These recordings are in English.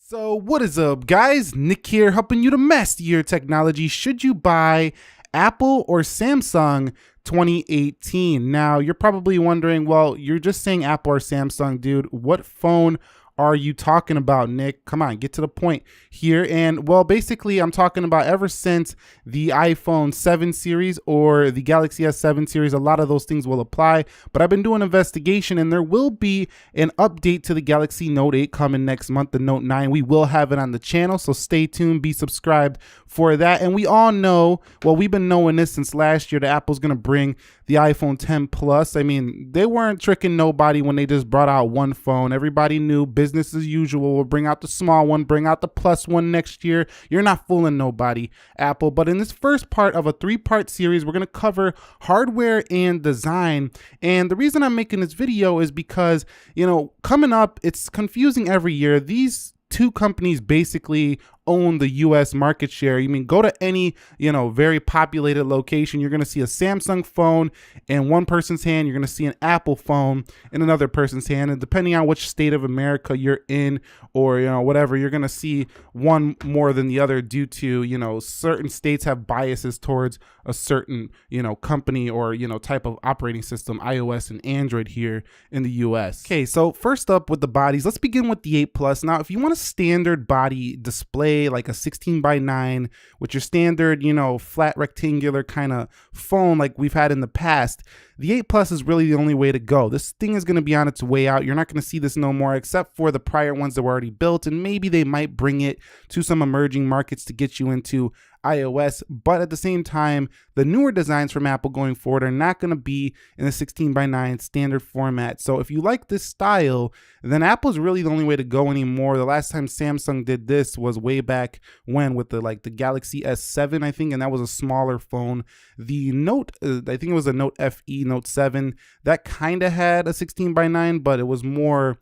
So what is up, guys? Nick here, helping you to master your technology. Should you buy Apple or Samsung 2018? Now, you're probably wondering, well, you're just saying Apple or Samsung, dude. What phone are you talking about, Nick? Come on, get to the point here. And well, basically, I'm talking about ever since the iPhone 7 series or the Galaxy S7 series, a lot of those things will apply. But I've been doing an investigation, and there will be an update to the Galaxy Note 8 coming next month, the Note 9. We will have it on the channel, so stay tuned, be subscribed for that. And we all know, well, we've been knowing this since last year, that Apple's going to bring the iPhone 10 Plus. I mean, they weren't tricking nobody when they just brought out one phone. Everybody knew business as usual. We'll bring out the small one, bring out the plus one next year. You're not fooling nobody, Apple. But in this first part of a three-part series, we're going to cover hardware and design. And the reason I'm making this video is because, you know, coming up, it's confusing every year. These two companies basically own the US market share. You mean, go to any, very populated location, you're going to see a Samsung phone in one person's hand, you're going to see an Apple phone in another person's hand, and depending on which state of America you're in or, whatever, you're going to see one more than the other due to, certain states have biases towards a certain, company or, type of operating system, iOS and Android here in the US. Okay, so first up with the bodies, let's begin with the 8 Plus. Now, if you want a standard body display, like a 16:9 with your standard, flat rectangular kind of phone like we've had in the past, the 8 Plus is really the only way to go. This thing is going to be on its way out. You're not going to see this no more, except for the prior ones that were already built, and maybe they might bring it to some emerging markets to get you into iOS. But at the same time, the newer designs from Apple going forward are not going to be in the 16:9 standard format. So if you like this style, then Apple's really the only way to go anymore. The last time Samsung did this was way back when with the Galaxy S7, I think, and that was a smaller phone. The Note, I think it was a Note FE, Note 7, that kind of had a 16:9, but it was more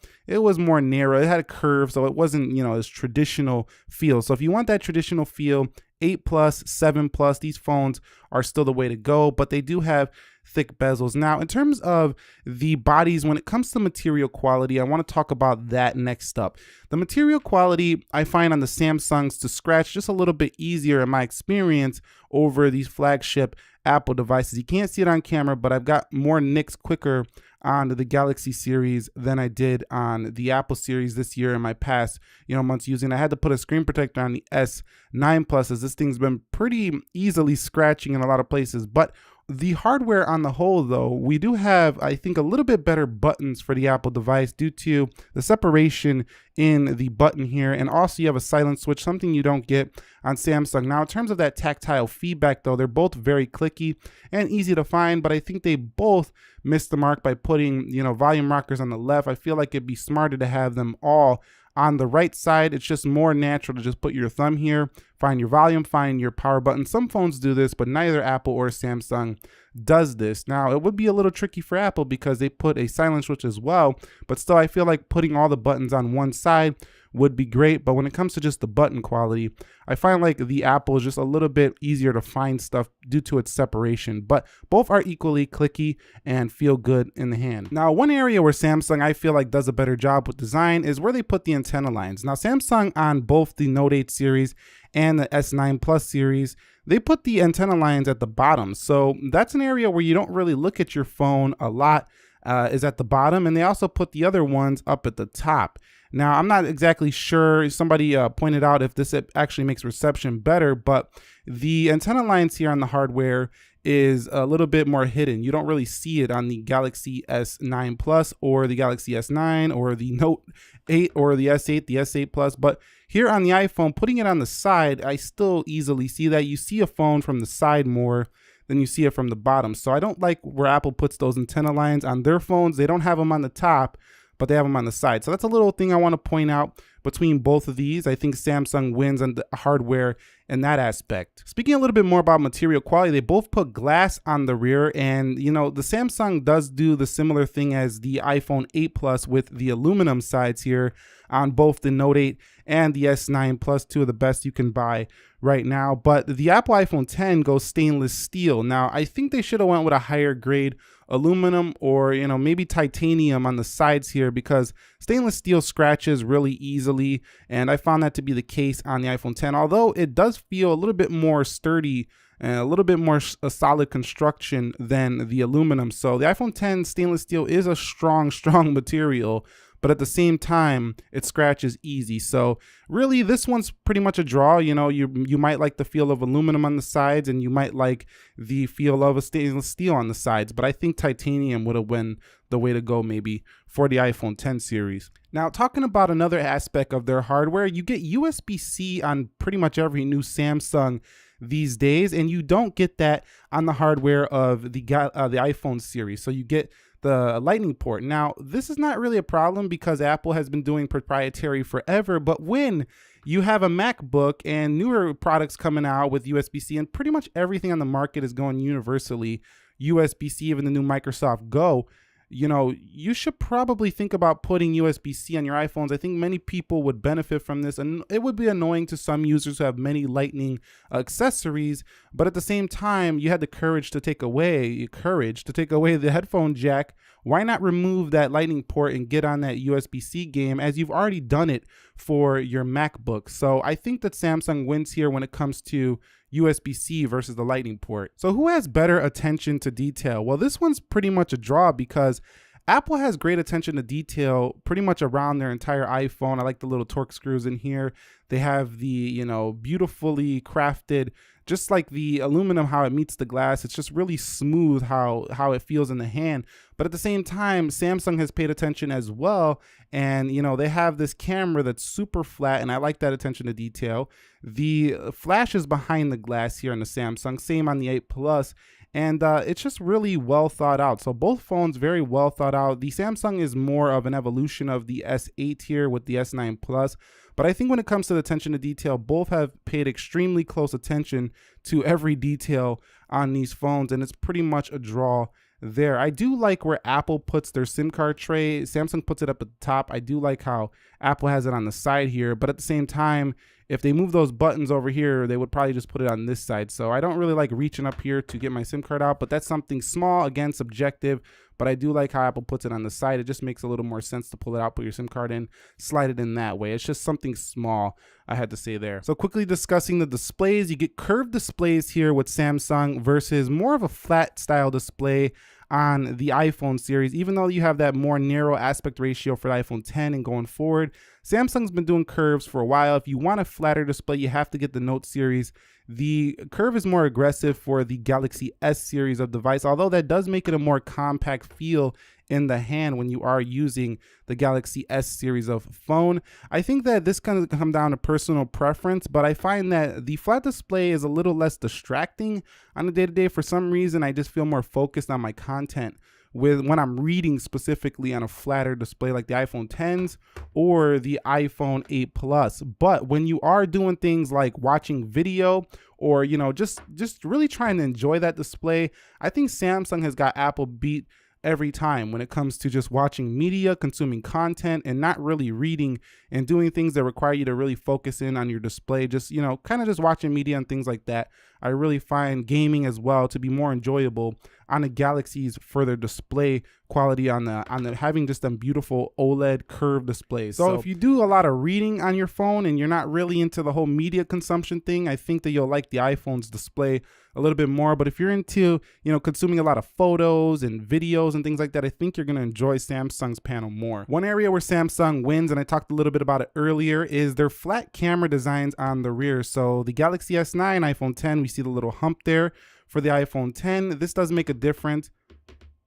narrow. It had a curve, so it wasn't, as traditional feel. So if you want that traditional feel, 8 Plus, 7 Plus, these phones are still the way to go, but they do have thick bezels. Now, in terms of the bodies, when it comes to material quality, I want to talk about that next up. The material quality I find on the Samsungs to scratch just a little bit easier in my experience over these flagship Apple devices. You can't see it on camera, but I've got more nicks quicker on the Galaxy series than I did on the Apple series this year in my past, months using. I had to put a screen protector on the S9 Plus as this thing's been pretty easily scratching in a lot of places. But the hardware on the whole, though, we do have, I think, a little bit better buttons for the Apple device due to the separation in the button here. And also you have a silent switch, something you don't get on Samsung. Now, in terms of that tactile feedback, though, they're both very clicky and easy to find, but I think they both missed the mark by putting, volume rockers on the left. I feel like it'd be smarter to have them all on the right side. It's just more natural to just put your thumb here, find your volume, find your power button. Some phones do this, but neither Apple or Samsung does this. Now, it would be a little tricky for Apple because they put a silent switch as well, but still I feel like putting all the buttons on one side would be great. But when it comes to just the button quality, I find like the Apple is just a little bit easier to find stuff due to its separation, but both are equally clicky and feel good in the hand. Now, one area where Samsung I feel like does a better job with design is where they put the antenna lines. Now, Samsung on both the Note 8 series and the S9 Plus series, they put the antenna lines at the bottom. So that's an area where you don't really look at your phone a lot, is at the bottom. And they also put the other ones up at the top. Now, I'm not exactly sure, somebody pointed out if this actually makes reception better, but the antenna lines here on the hardware is a little bit more hidden. You don't really see it on the Galaxy S9 Plus or the Galaxy S9 or the Note 8 or the S8, the S8 Plus. But here on the iPhone, putting it on the side, I still easily see that. You see a phone from the side more than you see it from the bottom. So I don't like where Apple puts those antenna lines on their phones. They don't have them on the top, but they have them on the side. So that's a little thing I want to point out between both of these. I think Samsung wins on the hardware in that aspect. Speaking a little bit more about material quality, they both put glass on the rear, and the Samsung does do the similar thing as the iPhone 8 Plus with the aluminum sides here on both the Note 8 and the S9 Plus, two of the best you can buy right now. But the Apple iPhone 10 goes stainless steel. Now, I think they should have went with a higher grade aluminum or, you know, maybe titanium on the sides here, because stainless steel scratches really easily, and I found that to be the case on the iPhone 10, although it does feel a little bit more sturdy and a little bit more a solid construction than the aluminum. So the iPhone 10 stainless steel is a strong material, but at the same time, it scratches easy. So really, this one's pretty much a draw. You know, you might like the feel of aluminum on the sides, and you might like the feel of a stainless steel on the sides, but I think titanium would have been the way to go maybe for the iPhone 10 series. Now, talking about another aspect of their hardware, you get USB-C on pretty much every new Samsung these days, and you don't get that on the hardware of the iPhone series. So you get the Lightning port. Now, this is not really a problem because Apple has been doing proprietary forever, but when you have a MacBook and newer products coming out with USB-C, and pretty much everything on the market is going universally USB-C, even the new Microsoft Go, you know, you should probably think about putting USB-C on your iPhones. I think many people would benefit from this, and it would be annoying to some users who have many Lightning accessories, but at the same time, you had the courage to take away the headphone jack. Why not remove that Lightning port and get on that USB-C game, as you've already done it for your MacBook? So I think that Samsung wins here when it comes to USB-C versus the Lightning port. So who has better attention to detail? Well, this one's pretty much a draw because Apple has great attention to detail pretty much around their entire iPhone. I like the little Torx screws in here. They have the, you know, beautifully crafted, just like the aluminum, how it meets the glass. It's just really smooth how it feels in the hand. But at the same time, Samsung has paid attention as well. And, you know, they have this camera that's super flat, and I like that attention to detail. The flash is behind the glass here on the Samsung, same on the 8 Plus. And it's just really well thought out. So both phones very well thought out. The Samsung is more of an evolution of the S8 here with the S9 Plus. But I think when it comes to the attention to detail, both have paid extremely close attention to every detail on these phones, and it's pretty much a draw there. I do like where Apple puts their SIM card tray. Samsung puts it up at the top. I do like how Apple has it on the side here, but at the same time, if they move those buttons over here, they would probably just put it on this side. So I don't really like reaching up here to get my SIM card out, but that's something small, again, subjective. But I do like how Apple puts it on the side. It just makes a little more sense to pull it out, put your SIM card in, slide it in that way. It's just something small, I had to say there. So quickly discussing the displays, you get curved displays here with Samsung versus more of a flat style display on the iPhone series. Even though you have that more narrow aspect ratio for the iPhone 10 and going forward, Samsung's been doing curves for a while. If you want a flatter display, you have to get the Note series. The curve is more aggressive for the Galaxy S series of device, although that does make it a more compact feel in the hand when you are using the Galaxy S series of phone. I think that this kind of come down to personal preference, but I find that the flat display is a little less distracting on a day-to-day. For some reason, I just feel more focused on my content when I'm reading specifically on a flatter display like the iPhone 10s or the iPhone 8 Plus. But when you are doing things like watching video or, you know, just really trying to enjoy that display, I think Samsung has got Apple beat every time when it comes to just watching media, consuming content, and not really reading and doing things that require you to really focus in on your display. Just, you know, kind of just watching media and things like that. I really find gaming as well to be more enjoyable on the Galaxy's further display quality on the having just them beautiful OLED curved displays. So if you do a lot of reading on your phone and you're not really into the whole media consumption thing, I think that you'll like the iPhone's display a little bit more. But if you're into, you know, consuming a lot of photos and videos and things like that, I think you're going to enjoy Samsung's panel more. One area where Samsung wins, and I talked a little bit about it earlier, is their flat camera designs on the rear. So the Galaxy S9, iPhone 10, we see the little hump there. For the iPhone 10, this does make a difference.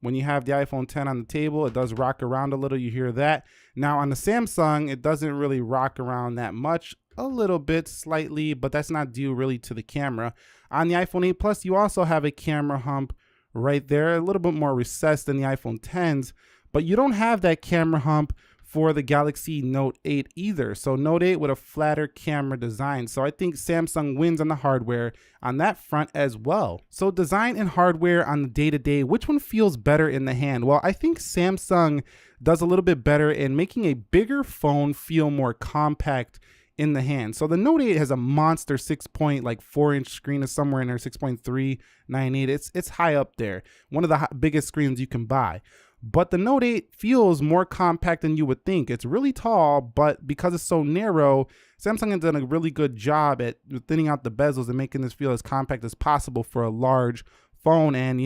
When you have the iPhone 10 on the table, it does rock around a little, you hear that. Now on the Samsung, it doesn't really rock around that much, a little bit slightly, but that's not due really to the camera. On the iPhone 8 Plus, you also have a camera hump right there, a little bit more recessed than the iPhone 10s, but you don't have that camera hump for the Galaxy Note 8 either. So Note 8 with a flatter camera design. So I think Samsung wins on the hardware on that front as well. So design and hardware on the day-to-day, which one feels better in the hand? Well, I think Samsung does a little bit better in making a bigger phone feel more compact in the hand. So the Note 8 has a monster 6.4-inch screen, is somewhere in there, 6.398. It's high up there. One of the biggest screens you can buy. But the Note 8 feels more compact than you would think. It's really tall, but because it's so narrow, Samsung has done a really good job at thinning out the bezels and making this feel as compact as possible for a large phone. And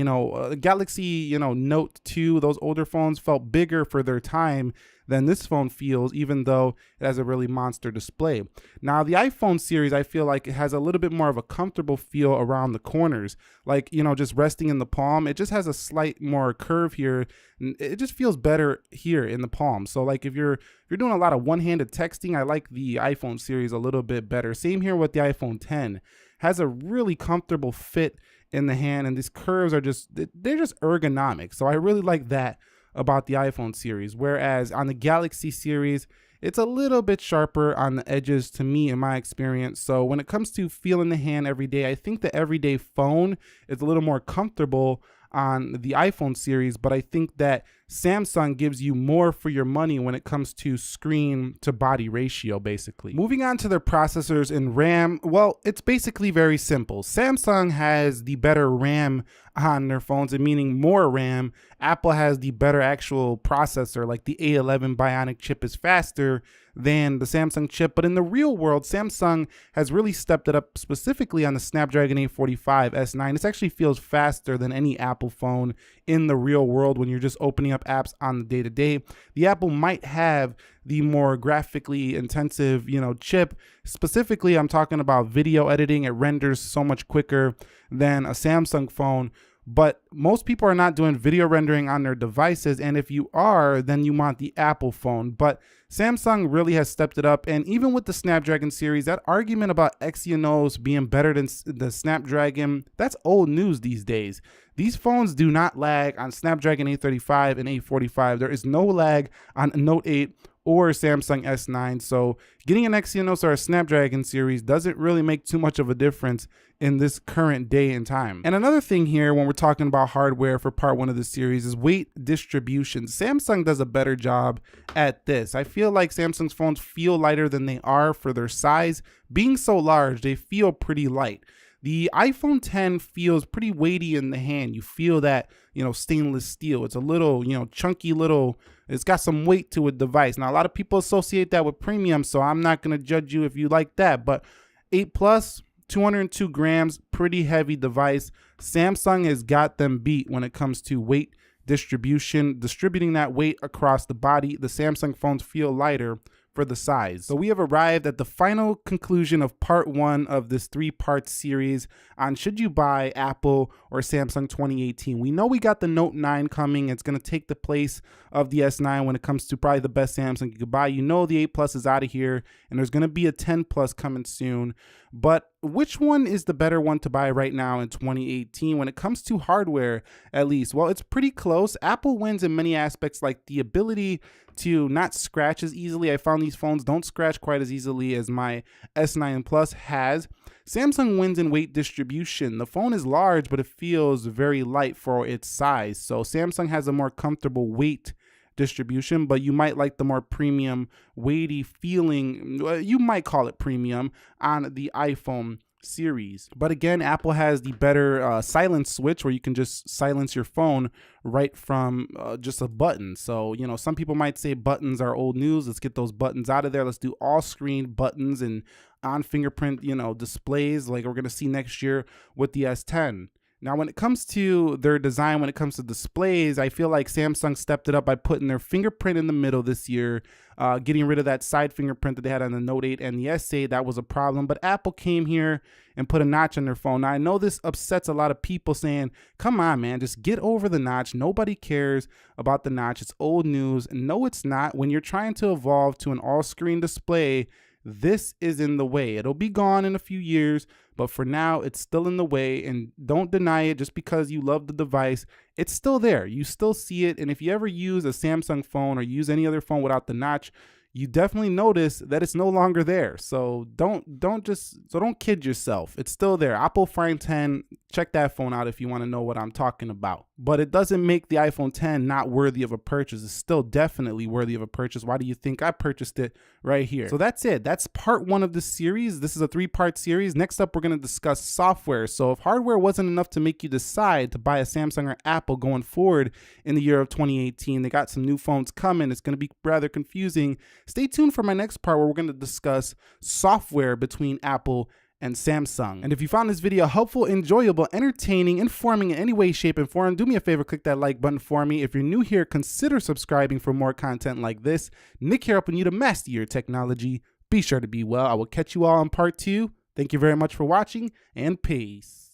Galaxy Note 2, those older phones felt bigger for their time than this phone feels, even though it has a really monster display. Now the iPhone series, I feel like it has a little bit more of a comfortable feel around the corners, like just resting in the palm. It just has a slight more curve here. It just feels better here in the palm. So like if you're doing a lot of one-handed texting, I like the iPhone series a little bit better. Same here with the iPhone 10. Has a really comfortable fit in the hand, and these curves are they're just ergonomic. So I really like that about the iPhone series, whereas on the Galaxy series, it's a little bit sharper on the edges to me in my experience. So when it comes to feeling the hand every day, I think the everyday phone is a little more comfortable on the iPhone series, but I think that Samsung gives you more for your money when it comes to screen to body ratio, basically. Moving on to their processors and RAM, well, it's basically very simple. Samsung has the better RAM on their phones, and meaning more RAM. Apple has the better actual processor, like the A11 Bionic chip is faster than the Samsung chip. But in the real world, Samsung has really stepped it up, specifically on the Snapdragon 845 S9. This actually feels faster than any Apple phone in the real world when you're just opening up apps on the day-to-day. The Apple might have the more graphically intensive, chip. Specifically, I'm talking about video editing. It renders so much quicker than a Samsung phone. But most people are not doing video rendering on their devices, and if you are, then you want the Apple phone. But Samsung really has stepped it up, and even with the Snapdragon series, that argument about Exynos being better than the Snapdragon, that's old news these days. These phones do not lag on Snapdragon 835 and 845. There is no lag on Note 8 or Samsung S9. So getting an Exynos or a Snapdragon series doesn't really make too much of a difference in this current day and time. And another thing here when we're talking about hardware for part one of the series is weight distribution. Samsung does a better job at this. I feel like Samsung's phones feel lighter than they are for their size. Being so large, they feel pretty light. The iPhone 10 feels pretty weighty in the hand. You feel that, stainless steel. It's a little, chunky little, it's got some weight to a device. Now, a lot of people associate that with premium, so I'm not going to judge you if you like that. But 8 Plus, 202 grams, pretty heavy device. Samsung has got them beat when it comes to weight distribution, distributing that weight across the body. The Samsung phones feel lighter for the size. So we have arrived at the final conclusion of part one of this 3-part series on should you buy Apple or Samsung 2018. We know we got the Note 9 coming. It's going to take the place of the S9 when it comes to probably the best Samsung you could buy. The 8 Plus is out of here, and there's going to be a 10 Plus coming soon. But which one is the better one to buy right now in 2018 when it comes to hardware, at least? Well, it's pretty close. Apple wins in many aspects, like the ability to not scratch as easily. I found these phones don't scratch quite as easily as my S9 Plus has. Samsung wins in weight distribution. The phone is large, but it feels very light for its size. So Samsung has a more comfortable weight distribution, but you might like the more premium, weighty feeling, you might call it premium, on the iPhone series. But again, Apple has the better silence switch where you can just silence your phone right from just a button. So, some people might say buttons are old news. Let's get those buttons out of there. Let's do all screen buttons and on fingerprint, displays like we're going to see next year with the S10. Now, when it comes to their design, when it comes to displays, I feel like Samsung stepped it up by putting their fingerprint in the middle this year, getting rid of that side fingerprint that they had on the Note 8 and the S8. That was a problem, but Apple came here and put a notch on their phone. Now, I know this upsets a lot of people saying, come on, man, just get over the notch. Nobody cares about the notch. It's old news. No, it's not. When you're trying to evolve to an all-screen display, this is in the way. It'll be gone in a few years, but for now, it's still in the way, and don't deny it just because you love the device. It's still there. You still see it, and if you ever use a Samsung phone or use any other phone without the notch, you definitely notice that it's no longer there. So don't kid yourself. It's still there. Apple Find 10, check that phone out if you want to know what I'm talking about. But it doesn't make the iPhone 10 not worthy of a purchase. It's still definitely worthy of a purchase. Why do you think I purchased it right here? So that's it. That's part 1 of this series. This is a 3-part series. Next up, we're going to discuss software. So if hardware wasn't enough to make you decide to buy a Samsung or Apple going forward in the year of 2018, they got some new phones coming. It's going to be rather confusing. Stay tuned for my next part where we're going to discuss software between Apple and Samsung. And if you found this video helpful, enjoyable, entertaining, informing in any way, shape, and form, do me a favor, click that like button for me. If you're new here, consider subscribing for more content like this. Nick here, helping you to master your technology. Be sure to be well. I will catch you all on part 2. Thank you very much for watching, and peace.